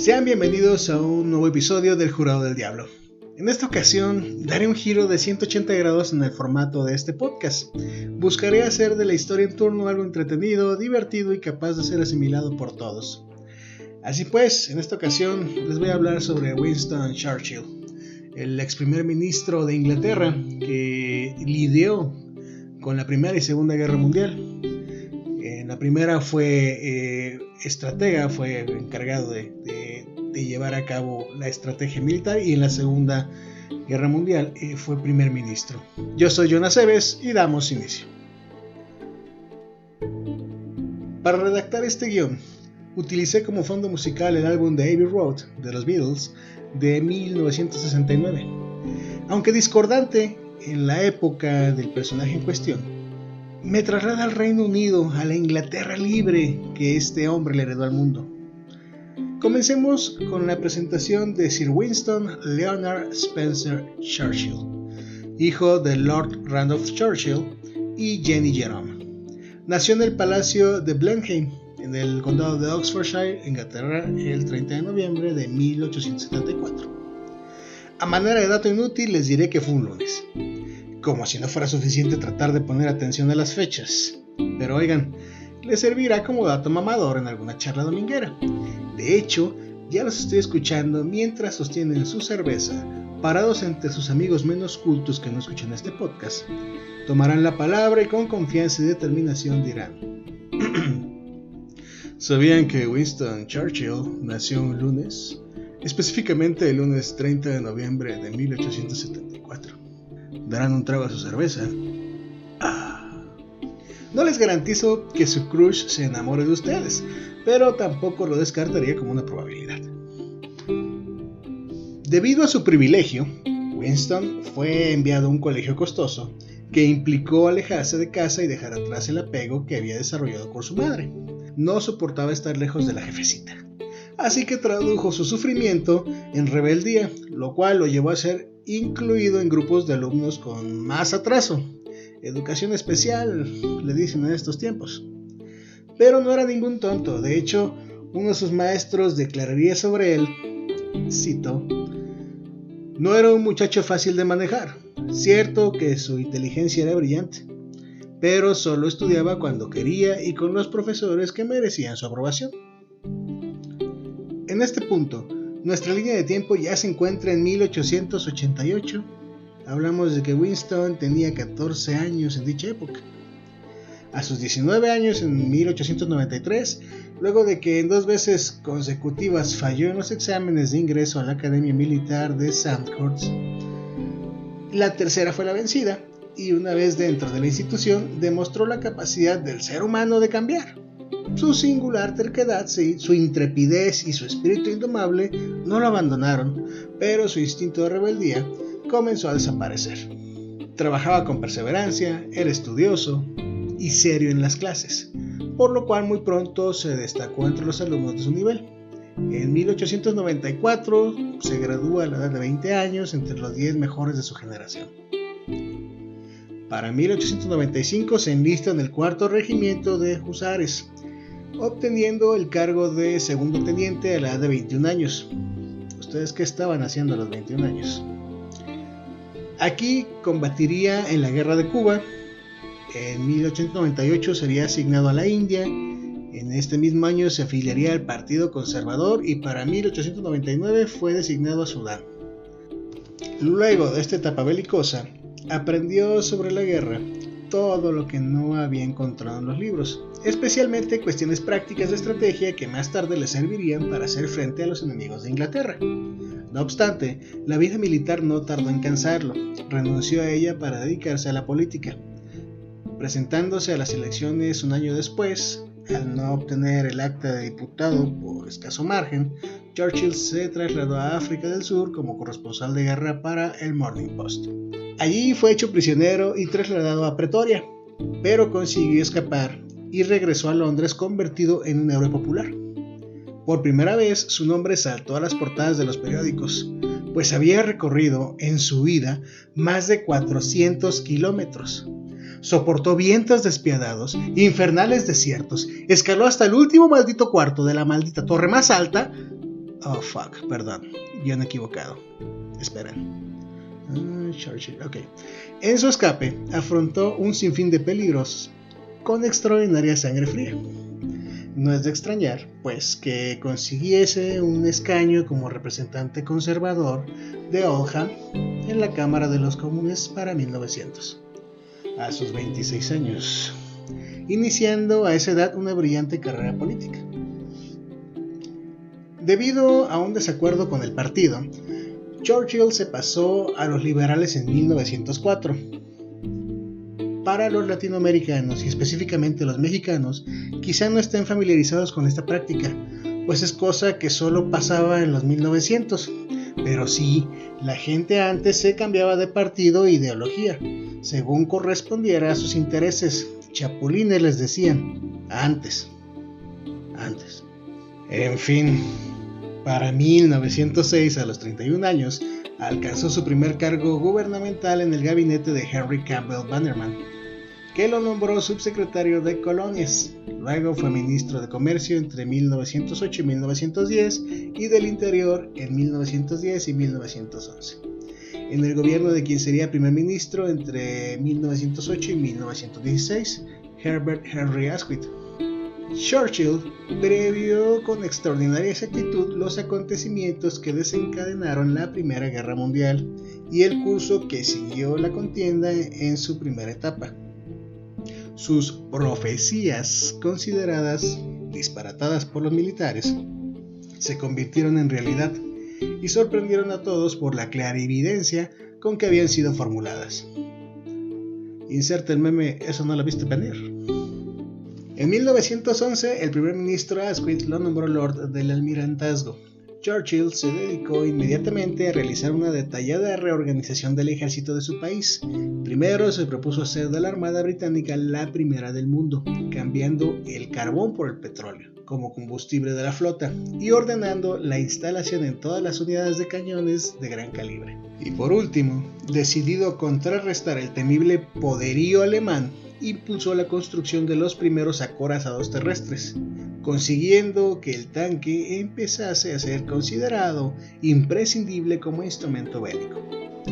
Sean bienvenidos a un nuevo episodio del Jurado del Diablo. En esta ocasión daré un giro de 180 grados en el formato de este podcast. Buscaré hacer de la historia en turno algo entretenido, divertido y capaz de ser asimilado por todos. Así pues, en esta ocasión les voy a hablar sobre Winston Churchill, el ex primer ministro de Inglaterra que lidió con la Primera y Segunda Guerra Mundial. En la primera fue estratega, fue encargado de llevar a cabo la estrategia militar, y en la Segunda Guerra Mundial fue primer ministro. Yo soy Jonas Eves y damos inicio. Para redactar este guión, utilicé como fondo musical el álbum de Abbey Road de los Beatles de 1969. Aunque discordante en la época del personaje en cuestión, me traslada al Reino Unido, a la Inglaterra libre que este hombre le heredó al mundo. Comencemos con la presentación de Sir Winston Leonard Spencer Churchill, hijo de Lord Randolph Churchill y Jenny Jerome. Nació en el Palacio de Blenheim, en el condado de Oxfordshire, Inglaterra, el 30 de noviembre de 1874. A manera de dato inútil les diré que fue un lunes. Como si no fuera suficiente tratar de poner atención a las fechas. Pero oigan, les servirá como dato mamador en alguna charla dominguera. De hecho, ya los estoy escuchando mientras sostienen su cerveza, parados entre sus amigos menos cultos que no escuchan este podcast. Tomarán la palabra y con confianza y determinación dirán: ¿sabían que Winston Churchill nació un lunes? Específicamente el lunes 30 de noviembre de 1874. ¿Darán un trago a su cerveza? No les garantizo que su crush se enamore de ustedes, pero tampoco lo descartaría como una probabilidad. Debido a su privilegio, Winston fue enviado a un colegio costoso que implicó alejarse de casa y dejar atrás el apego que había desarrollado por su madre. No soportaba estar lejos de la jefecita, así que tradujo su sufrimiento en rebeldía, lo cual lo llevó a ser incluido en grupos de alumnos con más atraso. Educación especial, le dicen en estos tiempos. Pero no era ningún tonto. De hecho, uno de sus maestros declararía sobre él, cito: no era un muchacho fácil de manejar. Cierto que su inteligencia era brillante, pero solo estudiaba cuando quería y con los profesores que merecían su aprobación. En este punto, nuestra línea de tiempo ya se encuentra en 1888. Hablamos de que Winston tenía 14 años en dicha época. A sus 19 años, en 1893, luego de que en 2 veces consecutivas falló en los exámenes de ingreso a la Academia Militar de Sandhurst, la tercera fue la vencida, y una vez dentro de la institución demostró la capacidad del ser humano de cambiar. Su singular terquedad, su intrepidez y su espíritu indomable no lo abandonaron, pero su instinto de rebeldía comenzó a desaparecer. Trabajaba con perseverancia, era estudioso y serio en las clases, por lo cual muy pronto se destacó entre los alumnos de su nivel. En 1894 se gradúa a la edad de 20 años entre los 10 mejores de su generación. Para 1895 se enlista en el 4º Regimiento de Husares, obteniendo el cargo de segundo teniente a la edad de 21 años. ¿Ustedes qué estaban haciendo a los 21 años? Aquí combatiría en la Guerra de Cuba. En 1898 sería asignado a la India. En este mismo año se afiliaría al Partido Conservador y para 1899 fue designado a Sudán. Luego de esta etapa belicosa, aprendió sobre la guerra todo lo que no había encontrado en los libros, especialmente cuestiones prácticas de estrategia que más tarde le servirían para hacer frente a los enemigos de Inglaterra. No obstante, la vida militar no tardó en cansarlo. Renunció a ella para dedicarse a la política. Presentándose a las elecciones un año después, al no obtener el acta de diputado por escaso margen, Churchill se trasladó a África del Sur como corresponsal de guerra para el Morning Post. Allí fue hecho prisionero y trasladado a Pretoria, pero consiguió escapar y regresó a Londres convertido en un héroe popular. Por primera vez su nombre saltó a las portadas de los periódicos, pues había recorrido en su vida más de 400 kilómetros. Soportó vientos despiadados, infernales desiertos, escaló hasta el último maldito cuarto de la maldita torre más alta, Oh, fuck, perdón, guión equivocado. Esperen. Churchill, ok. En su escape, afrontó un sinfín de peligros con extraordinaria sangre fría. No es de extrañar, pues, que consiguiese un escaño como representante conservador de Oldham en la Cámara de los Comunes para 1900, a sus 26 años, iniciando a esa edad una brillante carrera política. Debido a un desacuerdo con el partido, Churchill se pasó a los liberales en 1904. Para los latinoamericanos y específicamente los mexicanos, quizá no estén familiarizados con esta práctica, pues es cosa que solo pasaba en los 1900, pero sí, la gente antes se cambiaba de partido e ideología, según correspondiera a sus intereses. Chapulines les decían, antes. En fin, para 1906, a los 31 años, alcanzó su primer cargo gubernamental en el gabinete de Henry Campbell Bannerman, que lo nombró subsecretario de Colonias. Luego fue ministro de Comercio entre 1908 y 1910 y del Interior en 1910 y 1911. En el gobierno de quien sería primer ministro entre 1908 y 1916, Herbert Henry Asquith. Churchill previó con extraordinaria exactitud los acontecimientos que desencadenaron la Primera Guerra Mundial y el curso que siguió la contienda en su primera etapa. Sus profecías, consideradas disparatadas por los militares, se convirtieron en realidad y sorprendieron a todos por la clarividencia con que habían sido formuladas. Inserta el meme, eso no lo viste venir. En 1911, el primer ministro Asquith lo nombró Lord del Almirantazgo. Churchill se dedicó inmediatamente a realizar una detallada reorganización del ejército de su país. Primero se propuso hacer de la Armada Británica la primera del mundo, cambiando el carbón por el petróleo como combustible de la flota y ordenando la instalación en todas las unidades de cañones de gran calibre. Y por último, decidido a contrarrestar el temible poderío alemán, impulsó la construcción de los primeros acorazados terrestres, consiguiendo que el tanque empezase a ser considerado imprescindible como instrumento bélico.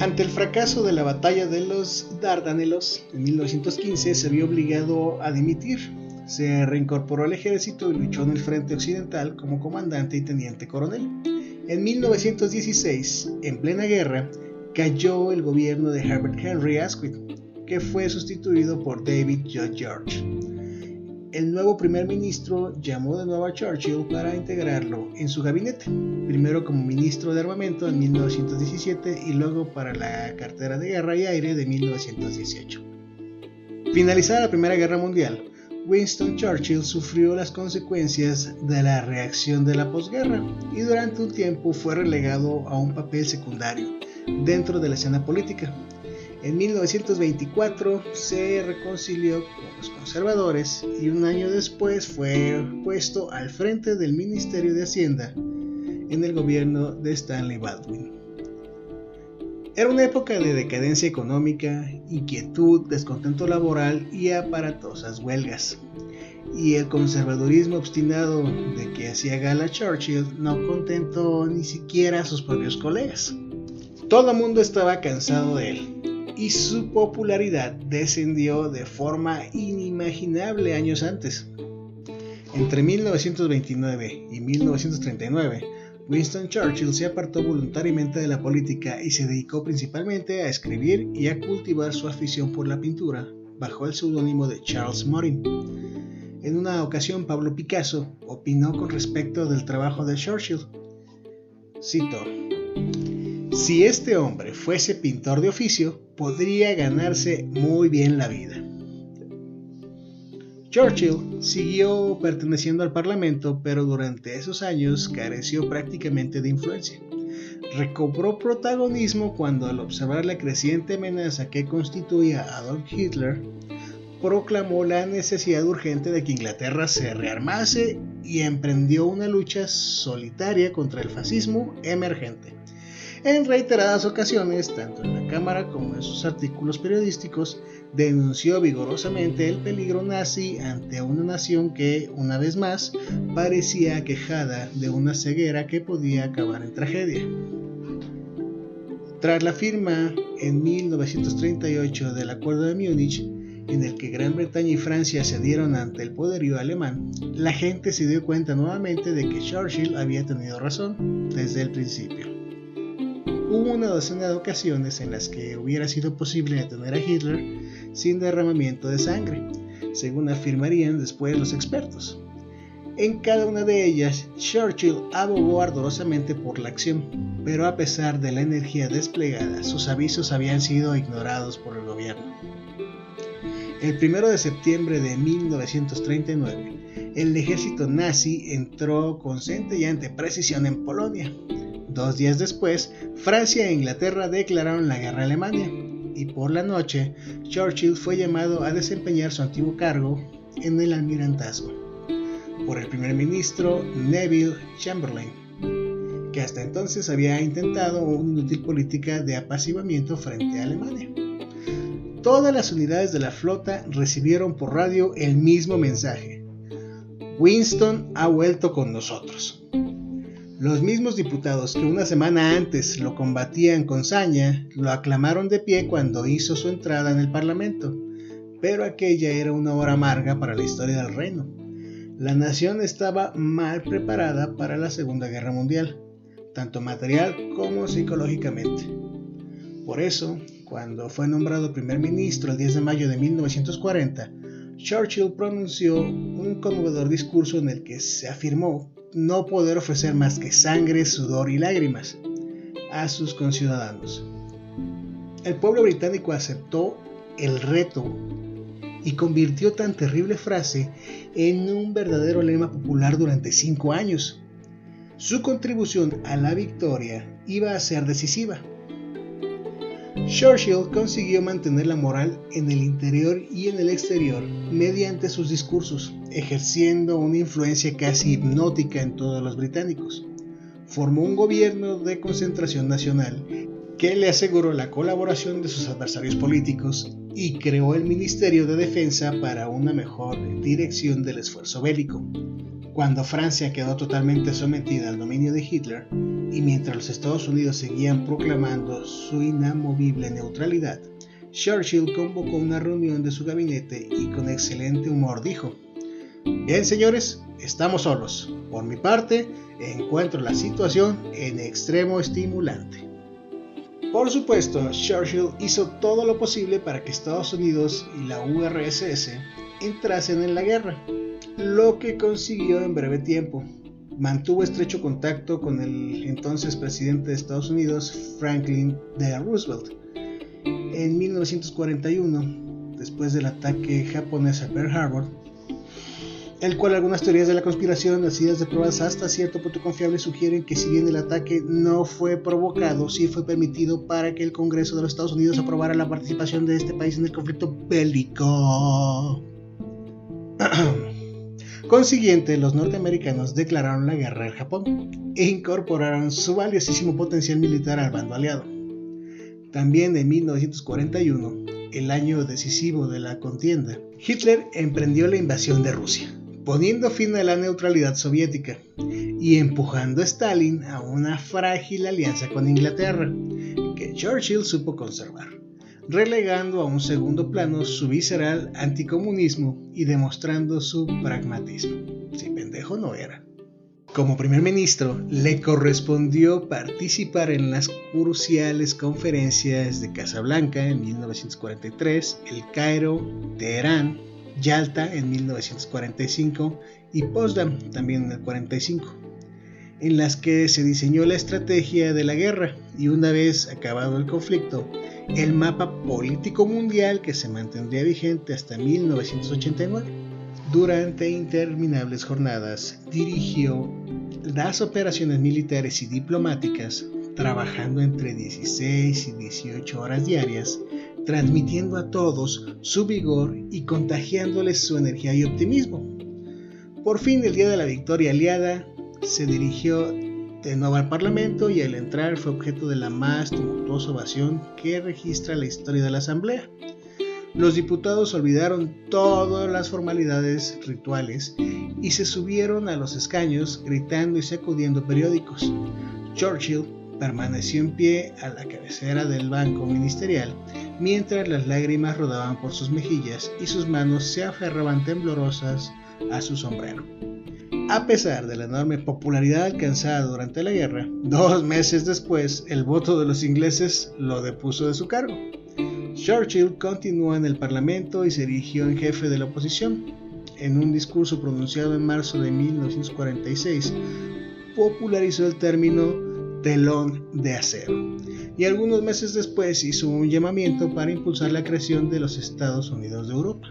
Ante el fracaso de la batalla de los Dardanelos en 1915, se vio obligado a dimitir. Se reincorporó al ejército y luchó en el frente occidental como comandante y teniente coronel. En 1916, en plena guerra, cayó el gobierno de Herbert Henry Asquith, que fue sustituido por David Lloyd George. El nuevo primer ministro llamó de nuevo a Churchill para integrarlo en su gabinete, primero como ministro de Armamento en 1917 y luego para la cartera de Guerra y Aire de 1918. Finalizada la Primera Guerra Mundial, Winston Churchill sufrió las consecuencias de la reacción de la posguerra y durante un tiempo fue relegado a un papel secundario dentro de la escena política. En 1924 se reconcilió con los conservadores y un año después fue puesto al frente del Ministerio de Hacienda en el gobierno de Stanley Baldwin. Era una época de decadencia económica, inquietud, descontento laboral y aparatosas huelgas. Y el conservadurismo obstinado de que hacía gala Churchill no contentó ni siquiera a sus propios colegas. Todo el mundo estaba cansado de él y su popularidad descendió de forma inimaginable años antes. Entre 1929 y 1939, Winston Churchill se apartó voluntariamente de la política y se dedicó principalmente a escribir y a cultivar su afición por la pintura bajo el seudónimo de Charles Morin. En una ocasión, Pablo Picasso opinó con respecto del trabajo de Churchill. Cito: "Si este hombre fuese pintor de oficio, podría ganarse muy bien la vida". Churchill siguió perteneciendo al Parlamento, pero durante esos años careció prácticamente de influencia. Recobró protagonismo cuando, al observar la creciente amenaza que constituía Adolf Hitler, proclamó la necesidad urgente de que Inglaterra se rearmase y emprendió una lucha solitaria contra el fascismo emergente. En reiteradas ocasiones, tanto en la Cámara como en sus artículos periodísticos, denunció vigorosamente el peligro nazi ante una nación que, una vez más, parecía aquejada de una ceguera que podía acabar en tragedia. Tras la firma en 1938 del Acuerdo de Múnich, en el que Gran Bretaña y Francia cedieron ante el poderío alemán, la gente se dio cuenta nuevamente de que Churchill había tenido razón desde el principio. Hubo una docena de ocasiones en las que hubiera sido posible detener a Hitler sin derramamiento de sangre, según afirmarían después los expertos. En cada una de ellas, Churchill abogó ardorosamente por la acción, pero a pesar de la energía desplegada, sus avisos habían sido ignorados por el gobierno. El 1 de septiembre de 1939, el ejército nazi entró con centellante precisión en Polonia. 2 días después, Francia e Inglaterra declararon la guerra a Alemania, y por la noche, Churchill fue llamado a desempeñar su antiguo cargo en el almirantazgo por el primer ministro Neville Chamberlain, que hasta entonces había intentado una inútil política de apaciguamiento frente a Alemania. Todas las unidades de la flota recibieron por radio el mismo mensaje: Winston ha vuelto con nosotros. Los mismos diputados que una semana antes lo combatían con saña, lo aclamaron de pie cuando hizo su entrada en el Parlamento, pero aquella era una hora amarga para la historia del reino. La nación estaba mal preparada para la Segunda Guerra Mundial, tanto material como psicológicamente. Por eso, cuando fue nombrado primer ministro el 10 de mayo de 1940, Churchill pronunció un conmovedor discurso en el que se afirmó no poder ofrecer más que sangre, sudor y lágrimas a sus conciudadanos. El pueblo británico aceptó el reto y convirtió tan terrible frase en un verdadero lema popular durante 5 años. Su contribución a la victoria iba a ser decisiva. Churchill consiguió mantener la moral en el interior y en el exterior mediante sus discursos, ejerciendo una influencia casi hipnótica en todos los británicos. Formó un gobierno de concentración nacional que le aseguró la colaboración de sus adversarios políticos y creó el Ministerio de Defensa para una mejor dirección del esfuerzo bélico. Cuando Francia quedó totalmente sometida al dominio de Hitler, y mientras los Estados Unidos seguían proclamando su inamovible neutralidad, Churchill convocó una reunión de su gabinete y con excelente humor dijo: «Bien, señores, estamos solos. Por mi parte, encuentro la situación en extremo estimulante». Por supuesto, Churchill hizo todo lo posible para que Estados Unidos y la URSS entrasen en la guerra, lo que consiguió en breve tiempo. Mantuvo estrecho contacto con el entonces presidente de Estados Unidos, Franklin D. Roosevelt. En 1941, después del ataque japonés a Pearl Harbor, el cual algunas teorías de la conspiración, nacidas de pruebas hasta cierto punto confiables, sugieren que si bien el ataque no fue provocado, sí fue permitido para que el Congreso de los Estados Unidos aprobara la participación de este país en el conflicto bélico. Consiguiente, los norteamericanos declararon la guerra al Japón e incorporaron su valiosísimo potencial militar al bando aliado. También en 1941, el año decisivo de la contienda, Hitler emprendió la invasión de Rusia, poniendo fin a la neutralidad soviética y empujando a Stalin a una frágil alianza con Inglaterra, que Churchill supo conservar, relegando a un segundo plano su visceral anticomunismo y demostrando su pragmatismo. Si pendejo no era. Como primer ministro, le correspondió participar en las cruciales conferencias de Casablanca en 1943, El Cairo, Teherán, Yalta en 1945 y Potsdam también en el 45, en las que se diseñó la estrategia de la guerra y, una vez acabado el conflicto, el mapa político mundial que se mantendría vigente hasta 1989. Durante interminables jornadas dirigió las operaciones militares y diplomáticas, trabajando entre 16 y 18 horas diarias, transmitiendo a todos su vigor y contagiándoles su energía y optimismo. Por fin, el día de la victoria aliada, se dirigió de nuevo al Parlamento y al entrar fue objeto de la más tumultuosa ovación que registra la historia de la Asamblea. Los diputados olvidaron todas las formalidades rituales y se subieron a los escaños gritando y sacudiendo periódicos. Churchill permaneció en pie a la cabecera del banco ministerial mientras las lágrimas rodaban por sus mejillas y sus manos se aferraban temblorosas a su sombrero. A pesar de la enorme popularidad alcanzada durante la guerra, 2 meses después el voto de los ingleses lo depuso de su cargo. Churchill continuó en el Parlamento y se erigió en jefe de la oposición. En un discurso pronunciado en marzo de 1946, popularizó el término telón de acero y algunos meses después hizo un llamamiento para impulsar la creación de los Estados Unidos de Europa.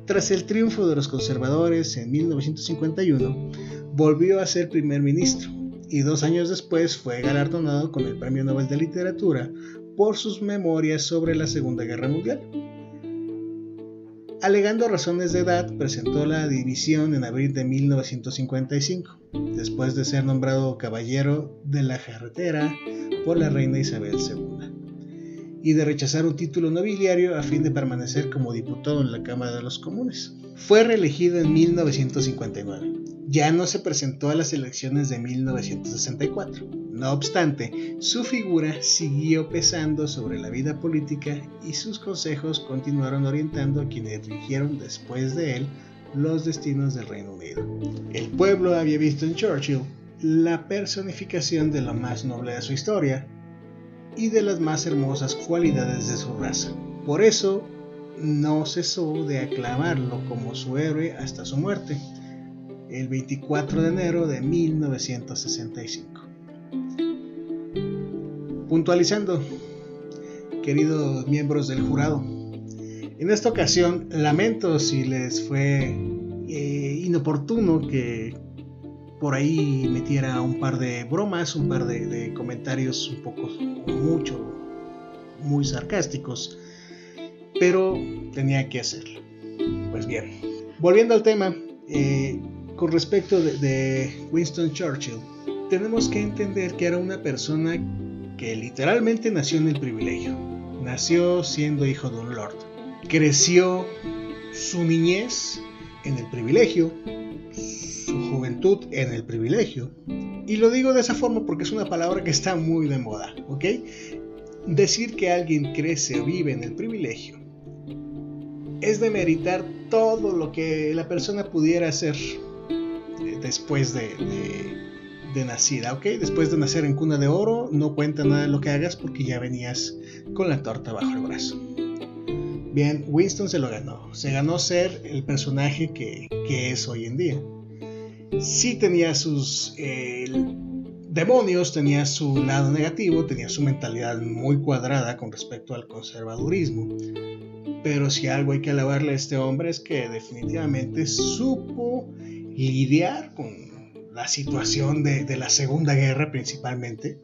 Tras el triunfo de los conservadores en 1951, volvió a ser primer ministro y 2 años después fue galardonado con el Premio Nobel de Literatura por sus memorias sobre la Segunda Guerra Mundial. Alegando razones de edad, presentó la dimisión en abril de 1955, después de ser nombrado Caballero de la Jarretera por la reina Isabel II, y de rechazar un título nobiliario a fin de permanecer como diputado en la Cámara de los Comunes. Fue reelegido en 1959. Ya no se presentó a las elecciones de 1964. No obstante, su figura siguió pesando sobre la vida política y sus consejos continuaron orientando a quienes dirigieron después de él los destinos del Reino Unido. El pueblo había visto en Churchill la personificación de lo más noble de su historia y de las más hermosas cualidades de su raza. Por eso, no cesó de aclamarlo como su héroe hasta su muerte, el 24 de enero de 1965. Puntualizando, queridos miembros del jurado, en esta ocasión lamento si les fue inoportuno que por ahí metiera un par de bromas, un par de comentarios un poco muy sarcásticos, pero tenía que hacerlo. Pues bien, volviendo al tema, con respecto de Winston Churchill, tenemos que entender que era una persona que literalmente nació en el privilegio. Nació siendo hijo de un lord. Creció su niñez en el privilegio, su juventud en el privilegio. Y lo digo de esa forma porque es una palabra que está muy de moda, ¿ok? Decir que alguien crece o vive en el privilegio es demeritar todo lo que la persona pudiera hacer después de nacida, ¿ok? Después de nacer en cuna de oro, no cuenta nada de lo que hagas porque ya venías con la torta bajo el brazo. Bien, Winston se lo ganó. Se ganó ser el personaje que es hoy en día. Sí tenía sus demonios, tenía su lado negativo, tenía su mentalidad muy cuadrada con respecto al conservadurismo. Pero si algo hay que alabarle a este hombre es que definitivamente supo lidiar con la situación de la Segunda Guerra principalmente.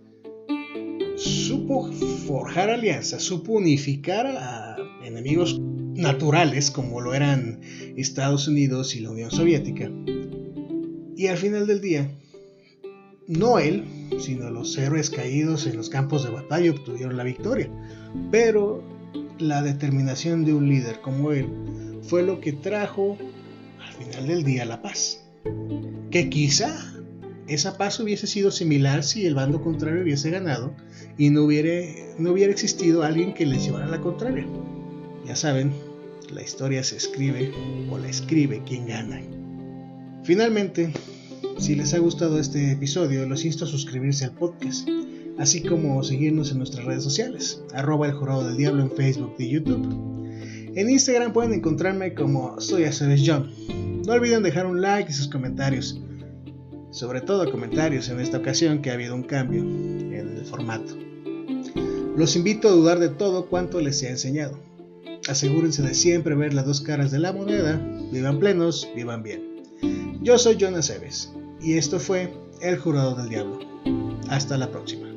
Supo forjar alianzas, supo unificar a enemigos naturales como lo eran Estados Unidos y la Unión Soviética. Y al final del día, no él, sino los héroes caídos en los campos de batalla obtuvieron la victoria. Pero la determinación de un líder como él fue lo que trajo al final del día la paz. Que quizá esa paz hubiese sido similar si el bando contrario hubiese ganado y no hubiera existido alguien que les llevara la contraria. Ya saben, la historia se escribe o la escribe quien gana. Finalmente, si les ha gustado este episodio, los insto a suscribirse al podcast, así como seguirnos en nuestras redes sociales, @eljoradodeldiablo en Facebook y YouTube. En Instagram pueden encontrarme como Soy Aceves John. No olviden dejar un like y sus comentarios, sobre todo comentarios en esta ocasión que ha habido un cambio en el formato. Los invito a dudar de todo cuanto les he enseñado. Asegúrense de siempre ver las dos caras de la moneda. Vivan plenos, vivan bien. Yo soy John Aceves y esto fue El Jurado del Diablo. Hasta la próxima.